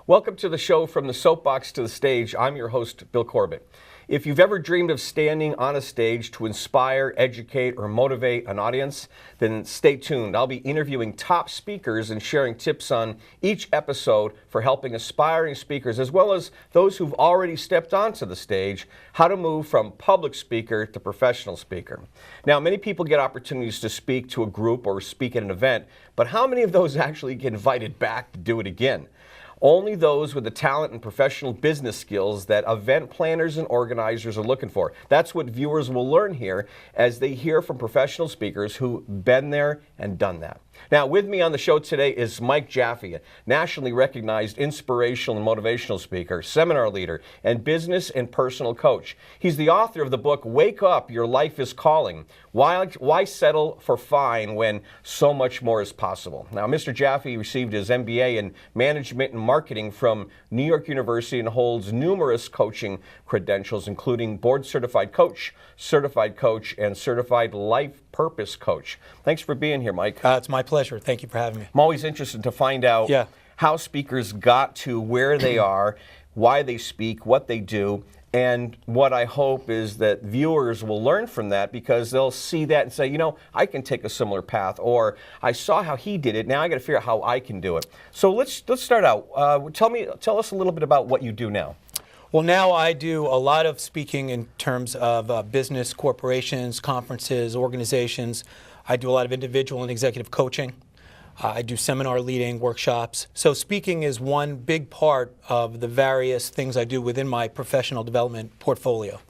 Welcome to the show From the Soapbox to the Stage. I'm your host, Bill Corbett. If you've ever dreamed of standing on a stage to inspire, educate, or motivate an audience, then stay tuned. I'll be interviewing top speakers and sharing tips on each episode for helping aspiring speakers, as well as those who've already stepped onto the stage, how to move from public speaker to professional speaker. Now, many people get opportunities to speak to a group or speak at an event, but how many of those actually get invited back to do it again? Only those with the talent and professional business skills that event planners and organizers are looking for. That's what viewers will learn here as they hear from professional speakers who've been there and done that. Now, with me on the show today is Mike Jaffe, a nationally recognized inspirational and motivational speaker, seminar leader, and business and personal coach. He's the author of the book, Wake Up, Your Life is Calling. Why settle for fine when so much more is possible? Now, Mr. Jaffe received his MBA in Management and Marketing from New York University and holds numerous coaching credentials, including board certified coach, and certified life purpose coach. Thanks for being here, Mike. It's my pleasure. Thank you for having me. I'm always interested to find out how speakers got to where they are, why they speak, what they do, and what I hope is that viewers will learn from that, because they'll see that and say, you know, I can take a similar path, or I saw how he did it, now I got to figure out how I can do it. So let's start out. Tell us a little bit about what you do now. Well, now I do a lot of speaking in terms of business, corporations, conferences, organizations. I do a lot of individual and executive coaching. I do seminar leading, workshops. So speaking is one big part of the various things I do within my professional development portfolio.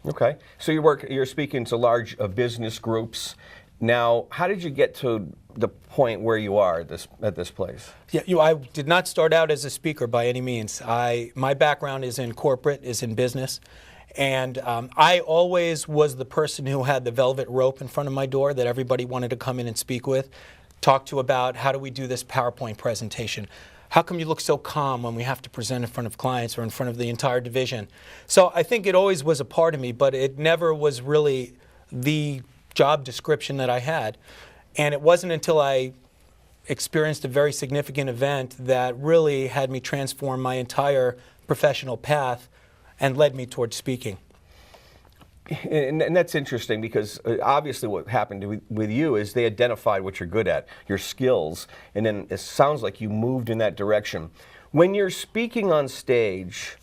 Okay. So you're speaking to large business groups. Now, how did you get to the point where you are at this place? Yeah, I did not start out as a speaker by any means. My background is in corporate, is in business. And I always was the person who had the velvet rope in front of my door that everybody wanted to come in and speak with, talk to about how do we do this PowerPoint presentation. How come you look so calm when we have to present in front of clients or in front of the entire division? So I think it always was a part of me, but it never was really the job description that I had. And it wasn't until I experienced a very significant event that really had me transform my entire professional path and led me towards speaking. And that's interesting, because obviously what happened with you is they identified what you're good at, your skills, and then it sounds like you moved in that direction. When you're speaking on stage,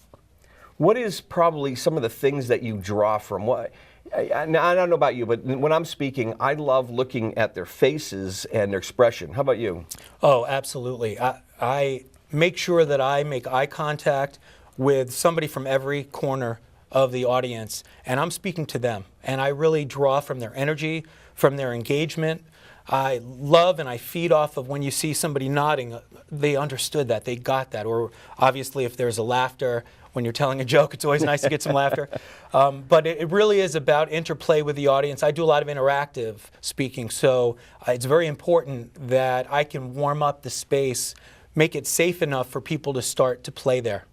what is probably some of the things that you draw from? I don't know about you, but when I'm speaking, I love looking at their faces and their expression. How about you? Oh, absolutely. I make sure that I make eye contact with somebody from every corner of the audience, and I'm speaking to them. And I really draw from their energy, from their engagement. I love and I feed off of when you see somebody nodding, they understood that, they got that. Or obviously if there's a laughter, when you're telling a joke, it's always nice to get some laughter. But it really is about interplay with the audience. I do a lot of interactive speaking, so it's very important that I can warm up the space, make it safe enough for people to start to play there.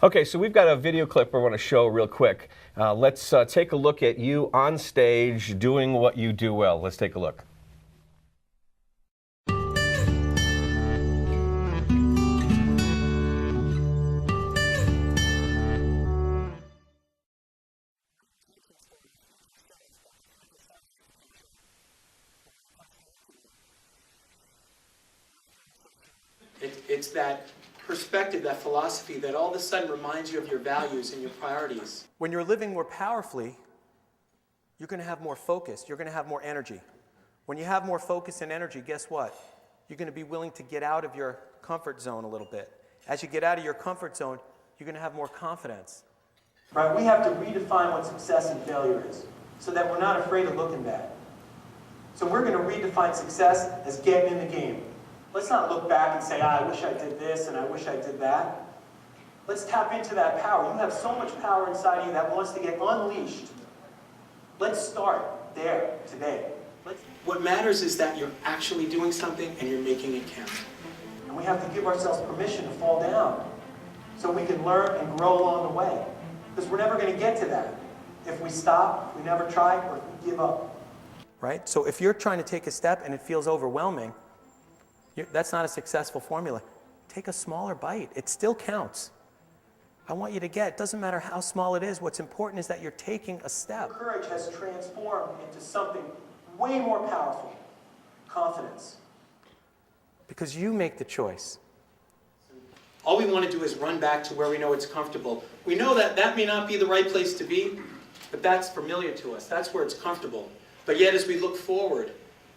Okay, so we've got a video clip we want to show real quick. Let's take a look at you on stage doing what you do well. Let's take a look. It's that perspective, that philosophy that all of a sudden reminds you of your values and your priorities. When you're living more powerfully, you're going to have more focus. You're going to have more energy. When you have more focus and energy, guess what? You're going to be willing to get out of your comfort zone a little bit. As you get out of your comfort zone, you're going to have more confidence. Right? We have to redefine what success and failure is so that we're not afraid of looking bad. So we're going to redefine success as getting in the game. Let's not look back and say, I wish I did this and I wish I did that. Let's tap into that power. You have so much power inside you that wants to get unleashed. Let's start there today. What matters is that you're actually doing something and you're making it count. And we have to give ourselves permission to fall down so we can learn and grow along the way. Because we're never going to get to that if we stop, if we never try, or if we give up. Right? So if you're trying to take a step and it feels overwhelming, that's not a successful formula. take a smaller bite. It still counts. I want you to get, it doesn't matter how small it is, what's important is that you're taking a step. Courage has transformed into something way more powerful, confidence. Because you make the choice. All we want to do is run back to where we know it's comfortable. We know that that may not be the right place to be, but that's familiar to us. That's where it's comfortable. But yet as we look forward,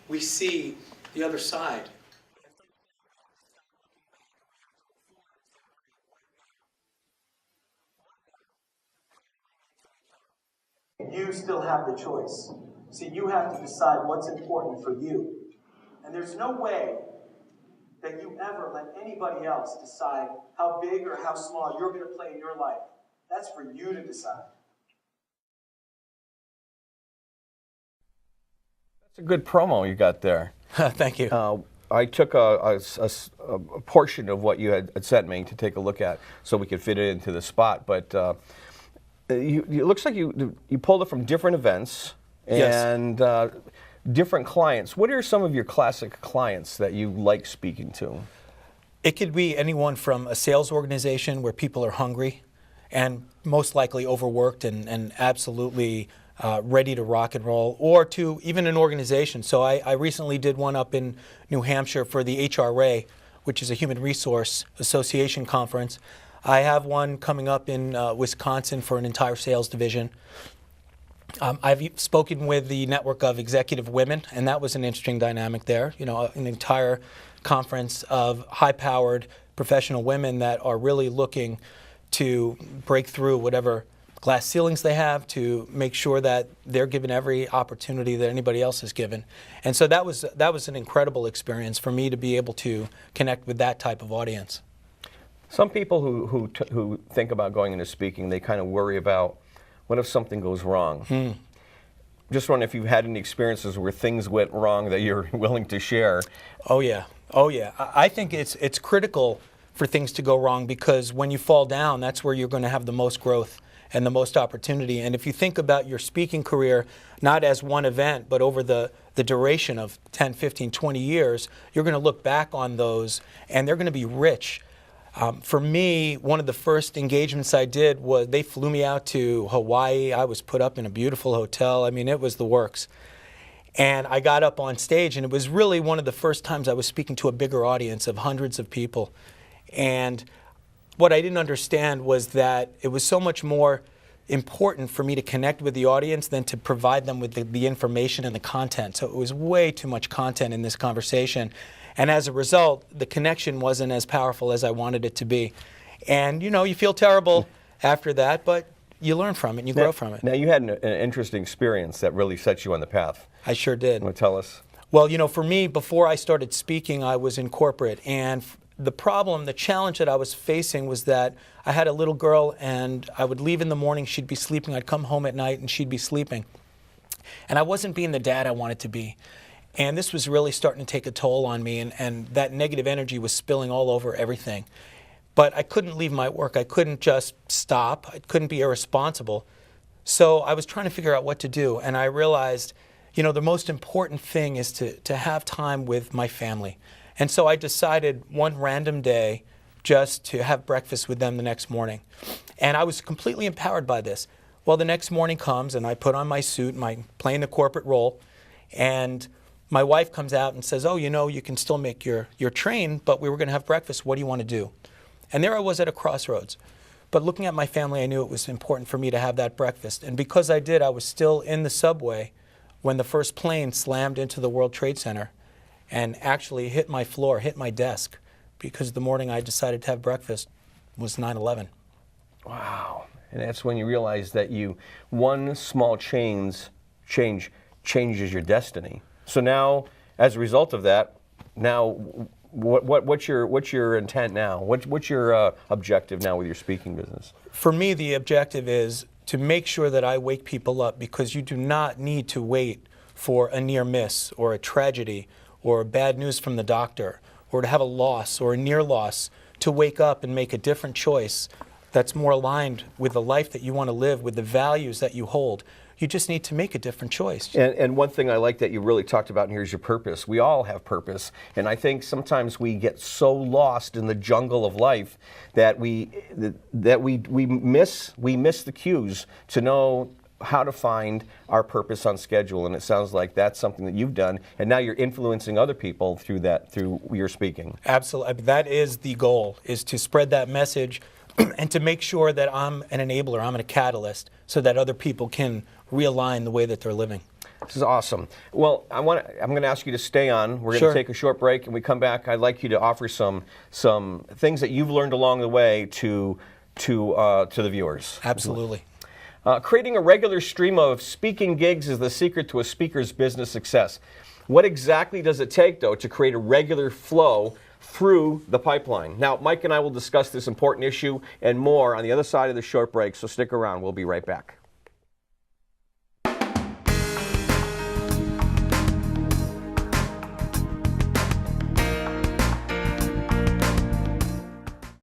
we see the other side. You still have the choice. See, you have to decide what's important for you. And there's no way that you ever let anybody else decide how big or how small you're going to play in your life. That's for you to decide. That's a good promo you got there. Thank you. I took a portion of what you had sent me to take a look at so we could fit it into the spot, but it looks like you pulled it from different events and different clients. What are some of your classic clients that you like speaking to? It could be anyone from a sales organization where people are hungry and most likely overworked and absolutely ready to rock and roll, or to even an organization. So I recently did one up in New Hampshire for the HRA, which is a Human Resource Association conference. I have one coming up in Wisconsin for an entire sales division. I've spoken with the network of executive women, and that was an interesting dynamic there. You know, an entire conference of high-powered professional women that are really looking to break through whatever glass ceilings they have to make sure that they're given every opportunity that anybody else is given. And so that was an incredible experience for me to be able to connect with that type of audience. Some people who think about going into speaking, they kind of worry about, what if something goes wrong? Just wondering if you've had any experiences where things went wrong that you're willing to share. Oh yeah. I think it's critical for things to go wrong, because when you fall down, that's where you're going to have the most growth and the most opportunity. And if you think about your speaking career, not as one event, but over the duration of 10, 15, 20 years, you're going to look back on those and they're going to be rich. For me, one of the first engagements I did was they flew me out to Hawaii. I was put up in a beautiful hotel. I mean, it was the works. And I got up on stage, and it was really one of the first times I was speaking to a bigger audience of hundreds of people. And what I didn't understand was that it was so much more important for me to connect with the audience than to provide them with the information and the content. So it was way too much content in this conversation. And as a result, the connection wasn't as powerful as I wanted it to be. And, you know, you feel terrible after that, but you learn from it and you grow from it. Now, you had an interesting experience that really set you on the path. I sure did. You want to tell us? Well, you know, for me, before I started speaking, I was in corporate. And the challenge that I was facing was that I had a little girl, and I would leave in the morning, she'd be sleeping. I'd come home at night, and she'd be sleeping. And I wasn't being the dad I wanted to be. And this was really starting to take a toll on me, and that negative energy was spilling all over everything. But I couldn't leave my work. I couldn't just stop. I couldn't be irresponsible. So I was trying to figure out what to do, and I realized, you know, the most important thing is to have time with my family. And so I decided one random day just to have breakfast with them the next morning. And I was completely empowered by this. Well, the next morning comes, and I put on my suit, playing the corporate role, and my wife comes out and says, oh, you know, you can still make your train, but we were going to have breakfast. What do you want to do? And there I was at a crossroads. But looking at my family, I knew it was important for me to have that breakfast. And because I did, I was still in the subway when the first plane slammed into the World Trade Center and actually hit my floor, hit my desk, because the morning I decided to have breakfast was 9/11. Wow. And that's when you realize that one small change changes your destiny. So now, as a result of that, now what's your intent now? What's your objective now with your speaking business? For me, the objective is to make sure that I wake people up, because you do not need to wait for a near miss or a tragedy or bad news from the doctor or to have a loss or a near loss to wake up and make a different choice that's more aligned with the life that you want to live, with the values that you hold. you just need to make a different choice. And one thing I like that you really talked about in here is your purpose. We all have purpose, and I think sometimes we get so lost in the jungle of life that we miss the cues to know how to find our purpose on schedule. And it sounds like that's something that you've done, and now you're influencing other people through your speaking. Absolutely. That is the goal, is to spread that message and to make sure that I'm an enabler, I'm a catalyst, so that other people can realign the way that they're living. This is awesome. Well, I'm going to ask you to stay on. We're going Sure. to take a short break, and we come back. I'd like you to offer some things that you've learned along the way to the viewers. Absolutely. Creating a regular stream of speaking gigs is the secret to a speaker's business success. What exactly does it take, though, to create a regular flow through the pipeline? Now, Mike and I will discuss this important issue and more on the other side of the short break, so stick around. We'll be right back.